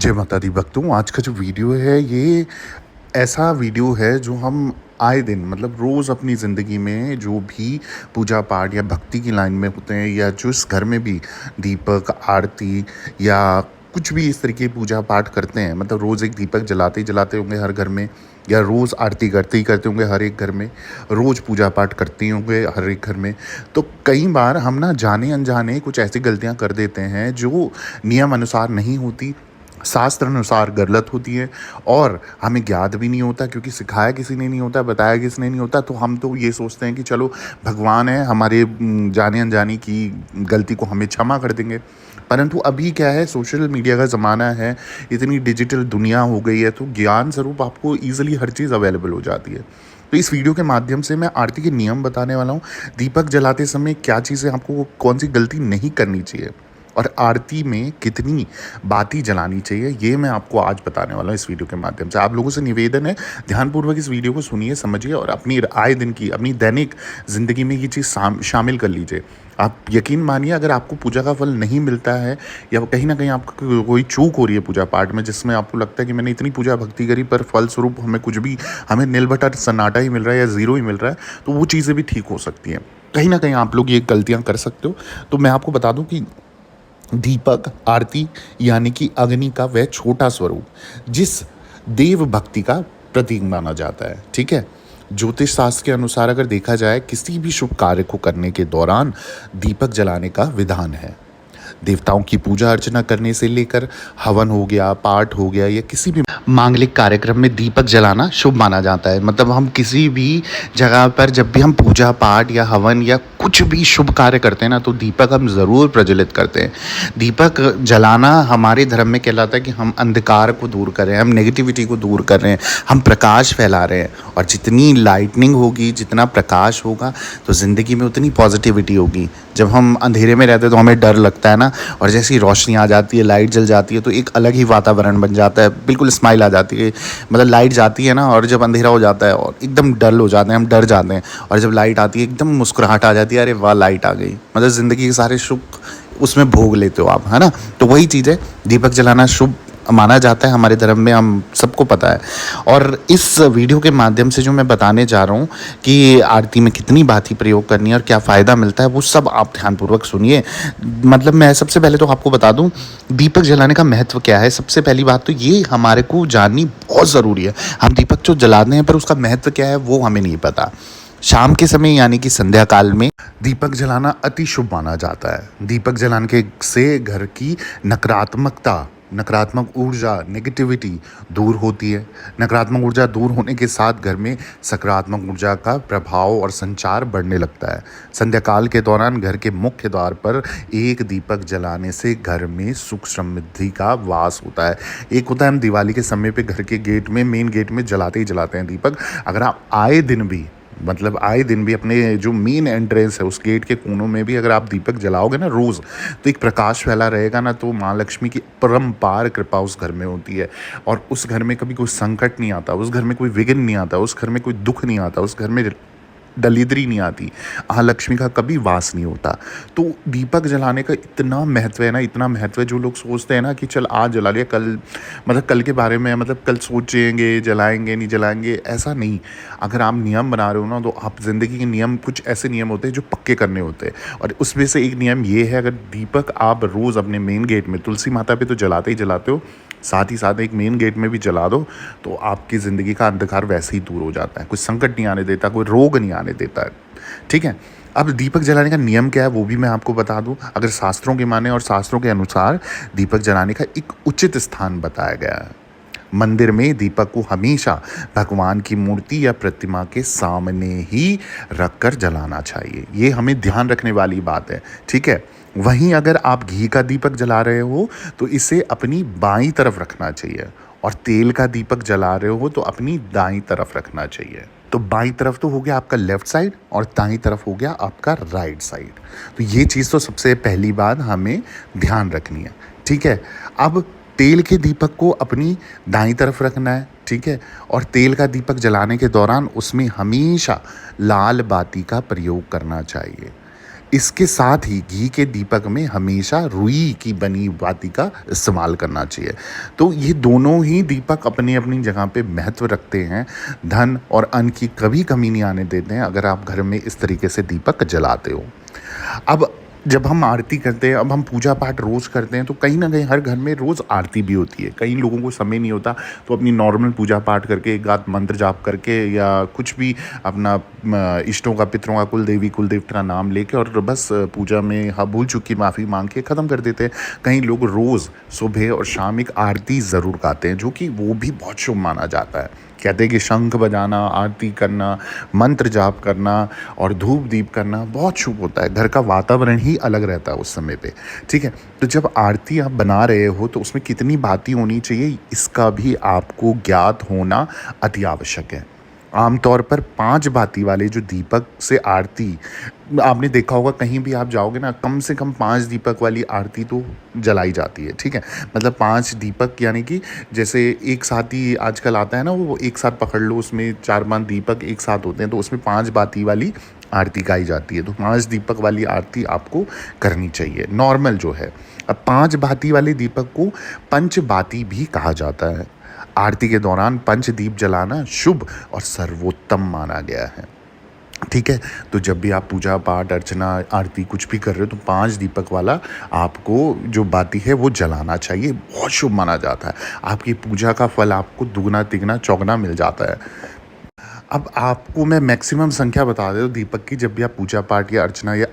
जय माता दी भक्तों। आज का जो वीडियो है ये ऐसा वीडियो है जो हम आए दिन मतलब रोज़ अपनी ज़िंदगी में जो भी पूजा पाठ या भक्ति की लाइन में होते हैं या जो इस घर में भी दीपक आरती या कुछ भी इस तरीके की पूजा पाठ करते हैं, मतलब रोज़ एक दीपक जलाते ही जलाते होंगे हर घर में, या रोज़ आरती करते ही करते होंगे हर एक घर में, रोज़ पूजा पाठ करते ही होंगे हर एक घर में। तो कई बार हम ना जाने अनजाने कुछ ऐसी गलतियां कर देते हैं जो नियम अनुसार नहीं होती, शास्त्र अनुसार गलत होती है, और हमें ज्ञात भी नहीं होता क्योंकि सिखाया किसी ने नहीं होता, बताया किसी ने नहीं होता। तो हम तो ये सोचते हैं कि चलो भगवान है, हमारे जाने अनजाने की गलती को हमें क्षमा कर देंगे। परंतु अभी क्या है, सोशल मीडिया का ज़माना है, इतनी डिजिटल दुनिया हो गई है, तो ज्ञान स्वरूप आपको ईजिली हर चीज़ अवेलेबल हो जाती है। तो इस वीडियो के माध्यम से मैं आरती के नियम बताने वाला हूँ। दीपक जलाते समय क्या चीज़ें आपको, कौन सी गलती नहीं करनी चाहिए, और आरती में कितनी बाती जलानी चाहिए, ये मैं आपको आज बताने वाला हूँ इस वीडियो के माध्यम से। आप लोगों से निवेदन है, ध्यानपूर्वक इस वीडियो को सुनिए, समझिए और अपनी आए दिन की, अपनी दैनिक ज़िंदगी में ये चीज़ शामिल कर लीजिए। आप यकीन मानिए, अगर आपको पूजा का फल नहीं मिलता है या कहीं ना कहीं आपको कोई चूक हो रही है पूजा पाठ में, जिसमें आपको लगता है कि मैंने इतनी पूजा भक्ति करी पर फल स्वरूप हमें कुछ भी, हमें नील बटा सन्नाटा ही मिल रहा है या ज़ीरो ही मिल रहा है, तो वो चीज़ें भी ठीक हो सकती हैं। कहीं ना कहीं आप लोग ये गलतियाँ कर सकते हो। तो मैं आपको बता दूं कि दीपक आरती यानी कि अग्नि का वह छोटा स्वरूप जिस देव भक्ति का प्रतीक माना जाता है, ठीक है। ज्योतिष शास्त्र के अनुसार अगर देखा जाए, किसी भी शुभ कार्य को करने के दौरान दीपक जलाने का विधान है। देवताओं की पूजा अर्चना करने से लेकर हवन हो गया, पाठ हो गया, या किसी भी मांगलिक कार्यक्रम में दीपक जलाना शुभ माना जाता है। मतलब हम किसी भी जगह पर जब भी हम पूजा पाठ या हवन या कुछ भी शुभ कार्य करते हैं ना, तो दीपक हम ज़रूर प्रज्वलित करते हैं। दीपक जलाना हमारे धर्म में कहलाता है कि हम अंधकार को दूर कर रहे हैं, हम नेगेटिविटी को दूर कर रहे हैं, हम प्रकाश फैला रहे हैं। और जितनी लाइटनिंग होगी, जितना प्रकाश होगा, तो ज़िंदगी में उतनी पॉजिटिविटी होगी। जब हम अंधेरे में रहते हैं तो हमें डर लगता है ना, और जैसी रोशनी आ जाती है, लाइट जल जाती है, तो एक अलग ही वातावरण बन जाता है, बिल्कुल स्माइल आ जाती है। मतलब लाइट जाती है ना, और जब अंधेरा हो जाता है और एकदम डल हो जाते हैं, हम डर जाते हैं, और जब लाइट आती है एकदम मुस्कुराहट आ जाती है, अरे वाह लाइट आ गई। मतलब ज़िंदगी के सारे सुख उसमें भोग लेते हो आप, है ना। तो वही चीज़ है, दीपक जलाना शुभ माना जाता है हमारे धर्म में, हम सबको पता है। और इस वीडियो के माध्यम से जो मैं बताने जा रहा हूँ कि आरती में कितनी बाती प्रयोग करनी है और क्या फ़ायदा मिलता है, वो सब आप ध्यानपूर्वक सुनिए। मतलब मैं सबसे पहले तो आपको बता दूं, दीपक जलाने का महत्व क्या है। सबसे पहली बात तो ये हमारे को जाननी बहुत ज़रूरी है। हम दीपक जो जलाते हैं पर उसका महत्व क्या है वो हमें नहीं पता। शाम के समय यानी कि संध्या काल में दीपक जलाना अति शुभ माना जाता है। दीपक जलाने के से घर की नकारात्मकता, नकारात्मक ऊर्जा, नेगेटिविटी दूर होती है। नकारात्मक ऊर्जा दूर होने के साथ घर में सकारात्मक ऊर्जा का प्रभाव और संचार बढ़ने लगता है। संध्या काल के दौरान घर के मुख्य द्वार पर एक दीपक जलाने से घर में सुख समृद्धि का वास होता है। एक होता है हम दिवाली के समय पे घर के गेट में, मेन गेट में जलाते ही जलाते हैं दीपक। अगर आप आए दिन भी, मतलब आए दिन भी अपने जो मेन एंट्रेंस है उस गेट के कोनों में भी अगर आप दीपक जलाओगे ना रोज़, तो एक प्रकाश फैला रहेगा ना, तो माँ लक्ष्मी की परम्पार कृपा उस घर में होती है। और उस घर में कभी कोई संकट नहीं आता, उस घर में कोई विघ्न नहीं आता, उस घर में कोई दुख नहीं आता, उस घर में दलिद्री नहीं आती, महालक्ष्मी का कभी वास नहीं होता। तो दीपक जलाने का इतना महत्व है ना, इतना महत्व है। जो लोग सोचते हैं ना कि चल आज जला लिया, कल मतलब कल के बारे में, मतलब कल सोचेंगे जलाएंगे नहीं जलाएंगे, ऐसा नहीं। अगर आप नियम बना रहे हो ना, तो आप ज़िंदगी के नियम, कुछ ऐसे नियम होते हैं जो पक्के करने होते हैं। और उसमें से एक नियम ये है, अगर दीपक आप रोज़ अपने मेन गेट में, तुलसी माता पे तो जलाते ही जलाते हो, साथ ही साथ एक मेन गेट में भी जला दो, तो आपकी ज़िंदगी का अंधकार वैसे ही दूर हो जाता है। कोई संकट नहीं आने देता, कोई रोग नहीं आने देता है, ठीक है। अब दीपक जलाने का नियम क्या है वो भी मैं आपको बता दूं। अगर शास्त्रों के माने और शास्त्रों के अनुसार दीपक जलाने का एक उचित स्थान बताया गया है। मंदिर में दीपक को हमेशा भगवान की मूर्ति या प्रतिमा के सामने ही रखकर जलाना चाहिए। ये हमें ध्यान रखने वाली बात है, ठीक है। वहीं अगर आप घी का दीपक जला रहे हो तो इसे अपनी बाईं तरफ रखना चाहिए, और तेल का दीपक जला रहे हो तो अपनी दाईं तरफ रखना चाहिए। तो बाईं तरफ तो हो गया आपका लेफ्ट साइड, और दाईं तरफ हो गया आपका राइट साइड। तो ये चीज़ तो सबसे पहली बात हमें ध्यान रखनी है, ठीक है। अब तेल के दीपक को अपनी दाईं तरफ रखना है, ठीक है। और तेल का दीपक जलाने के दौरान उसमें हमेशा लाल बाती का प्रयोग करना चाहिए। इसके साथ ही घी के दीपक में हमेशा रुई की बनी बाती का इस्तेमाल करना चाहिए। तो ये दोनों ही दीपक अपनी अपनी जगह पे महत्व रखते हैं। धन और अन्न की कभी कमी नहीं आने देते हैं अगर आप घर में इस तरीके से दीपक जलाते हो। अब जब हम आरती करते हैं, अब हम पूजा पाठ रोज़ करते हैं, तो कहीं ना कहीं हर घर में रोज़ आरती भी होती है। कई लोगों को समय नहीं होता तो अपनी नॉर्मल पूजा पाठ करके एक आध मंत्र जाप करके या कुछ भी अपना इष्टों का, पितरों का, कुल देवी कुल देवता का नाम लेके और बस पूजा में हाँ भूल चूक की माफ़ी मांग के ख़त्म कर देते हैं। कहीं लोग रोज़ सुबह और शाम एक आरती ज़रूर गाते हैं, जो कि वो भी बहुत शुभ माना जाता है। कहते हैं कि शंख बजाना, आरती करना, मंत्र जाप करना और धूप दीप करना बहुत शुभ होता है। घर का वातावरण ही अलग रहता है उस समय पे, ठीक है। तो जब आरती आप बना रहे हो तो उसमें कितनी बाती होनी चाहिए, इसका भी आपको ज्ञात होना अति आवश्यक है। आमतौर पर 5 बाती वाले जो दीपक से आरती आपने देखा होगा, कहीं भी आप जाओगे ना, कम से कम 5 दीपक वाली आरती तो जलाई जाती है, ठीक है। मतलब 5 दीपक, यानी कि जैसे एक साथ ही आजकल आता है ना, वो एक साथ पकड़ लो, उसमें 4-5 दीपक एक साथ होते हैं, तो उसमें 5 बाती वाली आरती गाई जाती है। तो 5 दीपक वाली आरती आपको करनी चाहिए नॉर्मल जो है। अब 5 बाती वाले दीपक को पंचबाती भी कहा जाता है। आरती के दौरान पंचदीप जलाना शुभ और सर्वोत्तम माना गया है, ठीक है। तो जब भी आप पूजा पाठ अर्चना आरती कुछ भी कर रहे हो तो 5 दीपक वाला आपको जो बाती है वो जलाना चाहिए, बहुत शुभ माना जाता है। आपकी पूजा का फल आपको दुगना तिगना चौगना मिल जाता है। अब आपको मैं मैक्सिमम संख्या बता देता हूँ दीपक की, जब भी आप पूजा पाठ या अर्चना या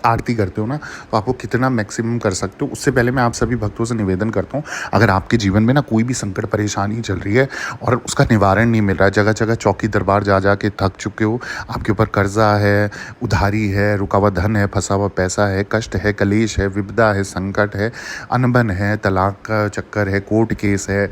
आरती करते हो ना, तो आपको कितना मैक्सिमम कर सकते हो। उससे पहले मैं आप सभी भक्तों से निवेदन करता हूँ, अगर आपके जीवन में ना कोई भी संकट परेशानी चल रही है और उसका निवारण नहीं मिल रहा है, जगह जगह चौकी दरबार जा जा के थक चुके हो, आपके ऊपर कर्जा है, उधारी है, रुका हुआ धन है, फंसा हुआ पैसा है, कष्ट है, कलेश है, विपदा है, संकट है, अनबन है, तलाक का चक्कर है, कोर्ट केस है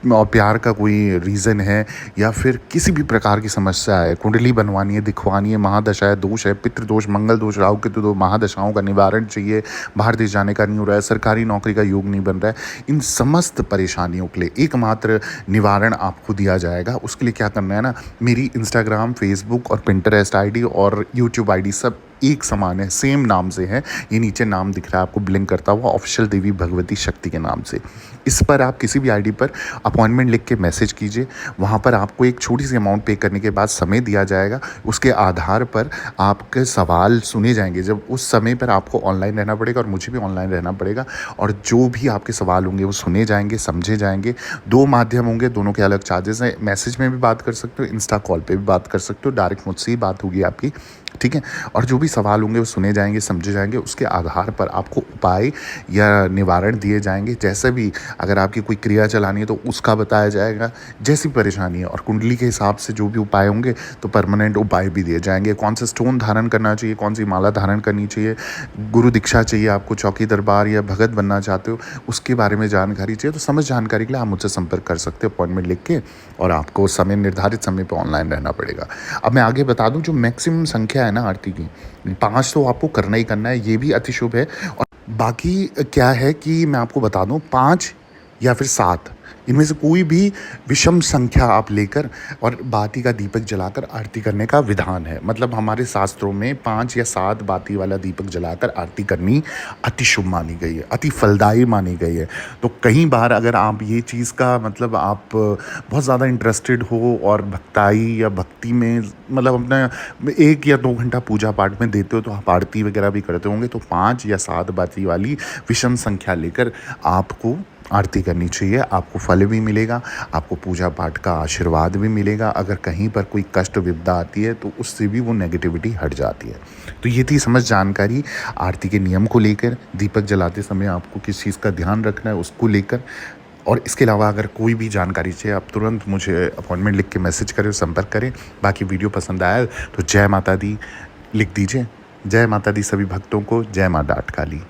और प्यार का कोई रीज़न है, या फिर किसी भी प्रकार की समस्या है, कुंडली बनवानी है, दिखवानी है, महादशा है, दोष है, पितृदोष, मंगल दोष, राहु केतु दो महादशाओं का निवारण चाहिए, बाहर देश जाने का नहीं हो रहा है, सरकारी नौकरी का योग नहीं बन रहा है, इन समस्त परेशानियों के लिए एकमात्र निवारण आपको दिया जाएगा। उसके लिए क्या करना है ना, मेरी इंस्टाग्राम, फेसबुक और पिंटरेस्ट आईडी और यूट्यूब आईडी सब एक समान है, सेम नाम से है। ये नीचे नाम दिख रहा है आपको ब्लिंक करता हुआ, ऑफिशियल देवी भगवती शक्ति के नाम से। इस पर आप किसी भी आईडी पर अपॉइंटमेंट लिख के मैसेज कीजिए। वहाँ पर आपको एक छोटी सी अमाउंट पे करने के बाद समय दिया जाएगा, उसके आधार पर आपके सवाल सुने जाएंगे। जब उस समय पर आपको ऑनलाइन रहना पड़ेगा और मुझे भी ऑनलाइन रहना पड़ेगा, और जो भी आपके सवाल होंगे वो सुने जाएंगे, समझे जाएंगे। 2 माध्यम होंगे, दोनों के अलग चार्जेस हैं। मैसेज में भी बात कर सकते हो, इंस्टा कॉल पे भी बात कर सकते हो, डायरेक्ट मुझसे ही बात होगी आपकी, ठीक है। और जो भी सवाल होंगे वो सुने जाएंगे, समझे जाएंगे, उसके आधार पर आपको उपाय या निवारण दिए जाएंगे। जैसे भी अगर आपकी कोई क्रिया चलानी है तो उसका बताया जाएगा, जैसी परेशानी है, और कुंडली के हिसाब से जो भी उपाय होंगे तो परमानेंट उपाय भी दिए जाएंगे। कौन सा स्टोन धारण करना चाहिए, कौन सी माला धारण करनी चाहिए, गुरु दीक्षा चाहिए आपको, चौकी दरबार या भगत बनना चाहते हो, उसके बारे में जानकारी चाहिए, तो समझ जानकारी के लिए आप मुझसे संपर्क कर सकते हो अपॉइंटमेंट लिख के, और आपको समय निर्धारित समय पर ऑनलाइन रहना पड़ेगा। अब मैं आगे बता दूं, जो मैक्सिमम संख्या है ना आरती की, 5 तो आपको करना ही करना है, ये भी अति शुभ है। और बाकी क्या है कि मैं आपको बता दूं, 5 या फिर 7, इनमें से कोई भी विषम संख्या आप लेकर और बाती का दीपक जलाकर आरती करने का विधान है। मतलब हमारे शास्त्रों में 5 या 7 बाती वाला दीपक जलाकर आरती करनी अति शुभ मानी गई है, अति फलदायी मानी गई है। तो कई बार अगर आप ये चीज़ का मतलब आप बहुत ज़्यादा इंटरेस्टेड हो और भक्ताई या भक्ति में मतलब अपना 1 या 2 घंटा पूजा पाठ में देते हो, तो आप आरती वगैरह भी करते होंगे, तो 5 या 7 बाती वाली विषम संख्या लेकर आपको आरती करनी चाहिए। आपको फल भी मिलेगा, आपको पूजा पाठ का आशीर्वाद भी मिलेगा। अगर कहीं पर कोई कष्ट विपदा आती है तो उससे भी वो नेगेटिविटी हट जाती है। तो ये थी समझ जानकारी आरती के नियम को लेकर, दीपक जलाते समय आपको किस चीज़ का ध्यान रखना है उसको लेकर। और इसके अलावा अगर कोई भी जानकारी चाहिए, आप तुरंत मुझे अपॉइंटमेंट लिख के मैसेज करें, संपर्क करें। बाकी वीडियो पसंद आया तो जय माता दी लिख दीजिए। जय माता दी सभी भक्तों को, जय माँ डाट काली।